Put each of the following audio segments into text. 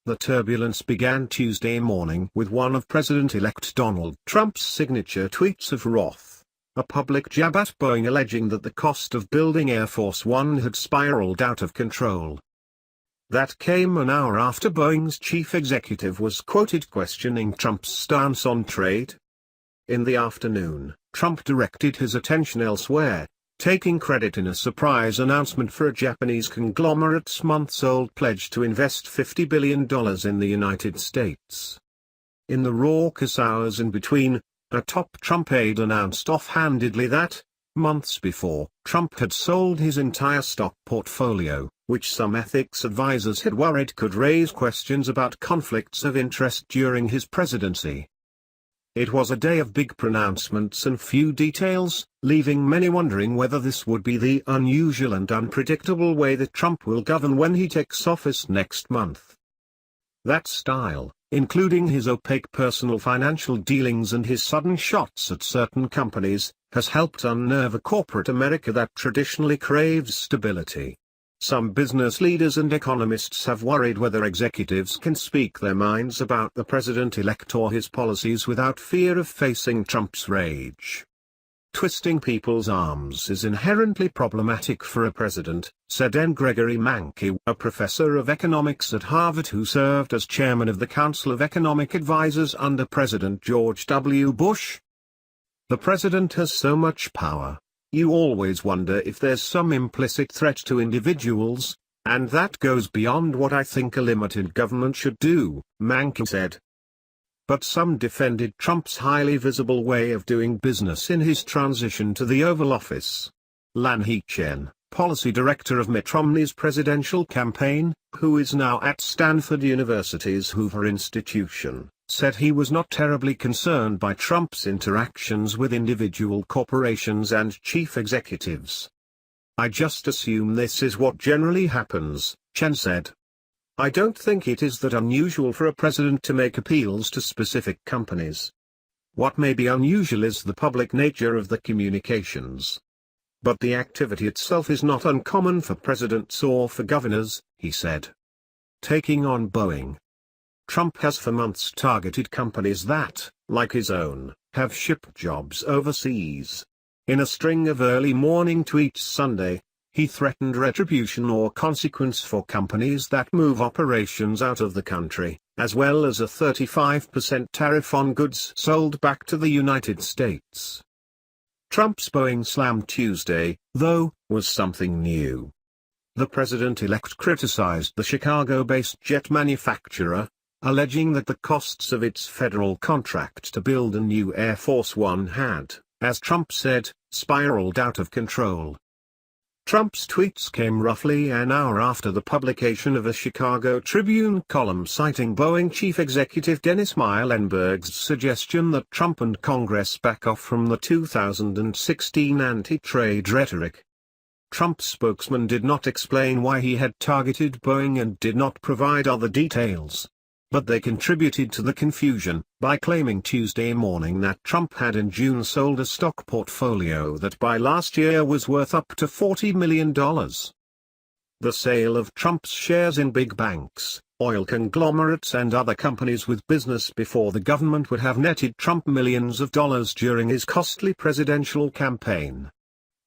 The turbulence began Tuesday morning with one of President-elect Donald Trump's signature tweets of wrath, a public jab at Boeing alleging that the cost of building Air Force One had spiraled out of control. That came an hour after Boeing's chief executive was quoted questioning Trump's stance on trade. In the afternoon, Trump directed his attention elsewhere, taking credit in a surprise announcement for a Japanese conglomerate's months-old pledge to invest $50 billion in the United States. In the raucous hours in between, a top Trump aide announced offhandedly that, months before, Trump had sold his entire stock portfolio, which some ethics advisors had worried could raise questions about conflicts of interest during his presidency. It was a day of big pronouncements and few details, leaving many wondering whether this would be the unusual and unpredictable way that Trump will govern when he takes office next month. That style, including his opaque personal financial dealings and his sudden shots at certain companies, has helped unnerve a corporate America that traditionally craves stability. Some business leaders and economists have worried whether executives can speak their minds about the president-elect or his policies without fear of facing Trump's rage. Twisting people's arms is inherently problematic for a president, said N. Gregory Mankiw, a professor of economics at Harvard who served as chairman of the Council of Economic Advisers under President George W. Bush. The president has so much power. You always wonder if there's some implicit threat to individuals, and that goes beyond what I think a limited government should do, Mankiw said. But some defended Trump's highly visible way of doing business in his transition to the Oval Office. Lan Hechen, policy director of Mitt Romney's presidential campaign, who is now at Stanford University's Hoover Institution, said he was not terribly concerned by Trump's interactions with individual corporations and chief executives. I just assume this is what generally happens, Chen said. I don't think it is that unusual for a president to make appeals to specific companies. What may be unusual is the public nature of the communications. But the activity itself is not uncommon for presidents or for governors, he said. Taking on Boeing. Trump has for months targeted companies that, like his own, have ship jobs overseas. In a string of early morning tweets Sunday, he threatened retribution or consequence for companies that move operations out of the country, as well as a 35% tariff on goods sold back to the United States. Trump's Boeing slam Tuesday, though, was something new. The president-elect criticized the Chicago-based jet manufacturer, alleging that the costs of its federal contract to build a new Air Force One had, as Trump said, spiraled out of control. Trump's tweets came roughly an hour after the publication of a Chicago Tribune column citing Boeing chief executive Dennis Muilenburg's suggestion that Trump and Congress back off from the 2016 anti-trade rhetoric. Trump's spokesman did not explain why he had targeted Boeing and did not provide other details. But they contributed to the confusion, by claiming Tuesday morning that Trump had in June sold a stock portfolio that by last year was worth up to $40 million. The sale of Trump's shares in big banks, oil conglomerates and other companies with business before the government would have netted Trump millions of dollars during his costly presidential campaign.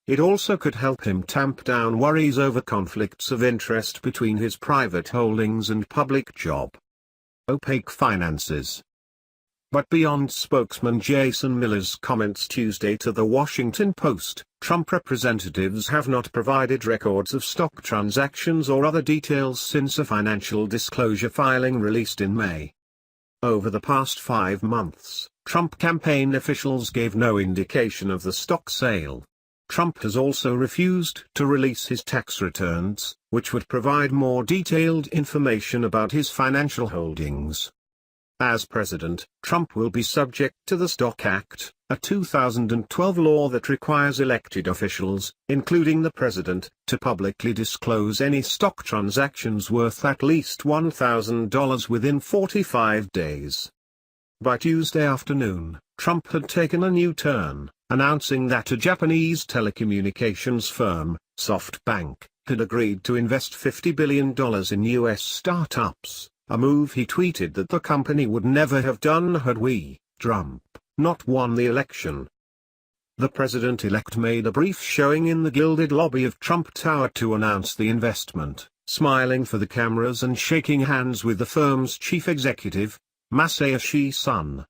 It also could help him tamp down worries over conflicts of interest between his private holdings and public job. Opaque finances. But beyond spokesman Jason Miller's comments Tuesday to The Washington Post, Trump representatives have not provided records of stock transactions or other details since a financial disclosure filing released in May. Over the past 5 months, Trump campaign officials gave no indication of the stock sale. Trump has also refused to release his tax returns, which would provide more detailed information about his financial holdings. As president, Trump will be subject to the Stock Act, a 2012 law that requires elected officials, including the president, to publicly disclose any stock transactions worth at least $1,000 within 45 days. By Tuesday afternoon, Trump had taken a new turn, announcing that a Japanese telecommunications firm, SoftBank, had agreed to invest $50 billion in U.S. startups, a move he tweeted that the company would never have done had we, Trump, not won the election. The president-elect made a brief showing in the gilded lobby of Trump Tower to announce the investment, smiling for the cameras and shaking hands with the firm's chief executive, Masayoshi Son.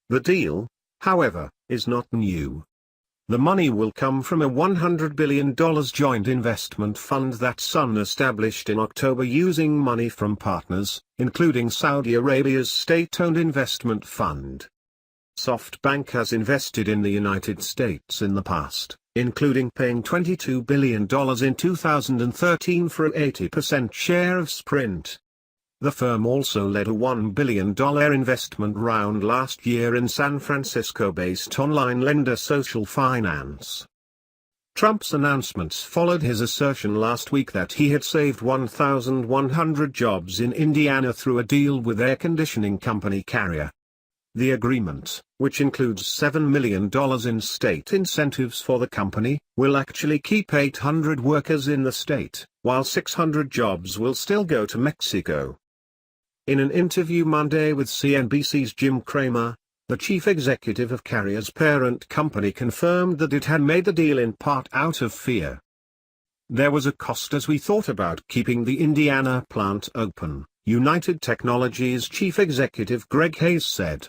The deal, however, is not new. The money will come from a $100 billion joint investment fund that Son established in October using money from partners, including Saudi Arabia's state-owned investment fund. SoftBank has invested in the United States in the past, including paying $22 billion in 2013 for an 80% share of Sprint. The firm also led a $1 billion investment round last year in San Francisco-based online lender Social Finance. Trump's announcements followed his assertion last week that he had saved 1,100 jobs in Indiana through a deal with air conditioning company Carrier. The agreement, which includes $7 million in state incentives for the company, will actually keep 800 workers in the state, while 600 jobs will still go to Mexico. In an interview Monday with CNBC's Jim Cramer, the chief executive of Carrier's parent company confirmed that it had made the deal in part out of fear. There was a cost as we thought about keeping the Indiana plant open, United Technologies chief executive Greg Hayes said.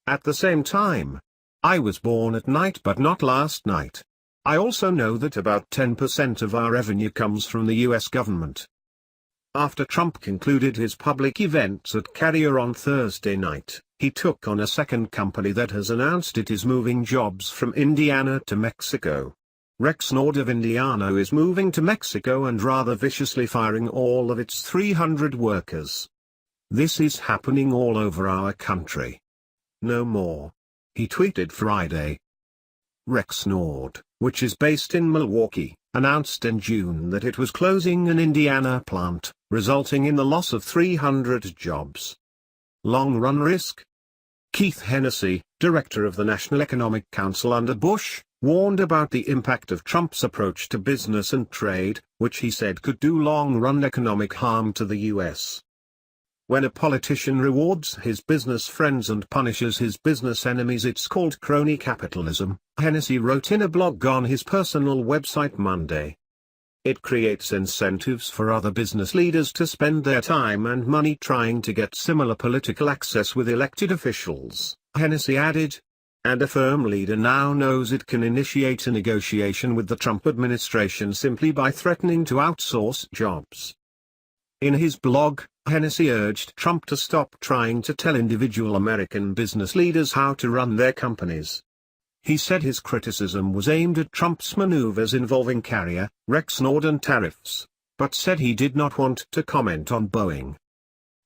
At the same time, I was born at night but not last night. I also know that about 10% of our revenue comes from the US government. After Trump concluded his public events at Carrier on Thursday night, he took on a second company that has announced it is moving jobs from Indiana to Mexico. Rexnord of Indiana is moving to Mexico and rather viciously firing all of its 300 workers. This is happening all over our country. No more. He tweeted Friday. Rexnord, which is based in Milwaukee, announced in June that it was closing an Indiana plant, resulting in the loss of 300 jobs. Long-run risk? Keith Hennessy, director of the National Economic Council under Bush, warned about the impact of Trump's approach to business and trade, which he said could do long-run economic harm to the U.S. When a politician rewards his business friends and punishes his business enemies, it's called crony capitalism, Hennessy wrote in a blog on his personal website Monday. It creates incentives for other business leaders to spend their time and money trying to get similar political access with elected officials, Hennessy added. And a firm leader now knows it can initiate a negotiation with the Trump administration simply by threatening to outsource jobs. In his blog, Hennessy urged Trump to stop trying to tell individual American business leaders how to run their companies. He said his criticism was aimed at Trump's maneuvers involving Carrier, Rexnord and tariffs, but said he did not want to comment on Boeing.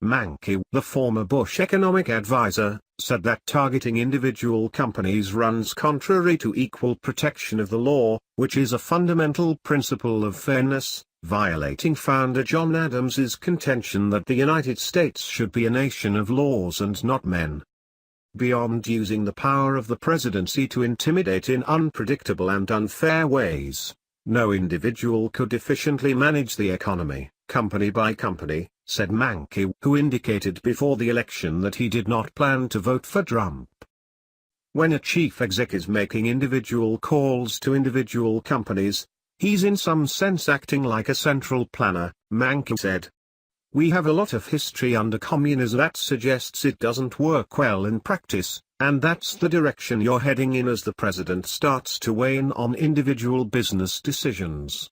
Mankey, the former Bush economic advisor, said that targeting individual companies runs contrary to equal protection of the law, which is a fundamental principle of fairness, violating founder John Adams's contention that the United States should be a nation of laws and not men. Beyond using the power of the presidency to intimidate in unpredictable and unfair ways, no individual could efficiently manage the economy, company by company, said Mankey, who indicated before the election that he did not plan to vote for Trump. When a chief exec is making individual calls to individual companies, he's in some sense acting like a central planner, Mankey said. We have a lot of history under communism that suggests it doesn't work well in practice, and that's the direction you're heading in as the president starts to weigh in on individual business decisions.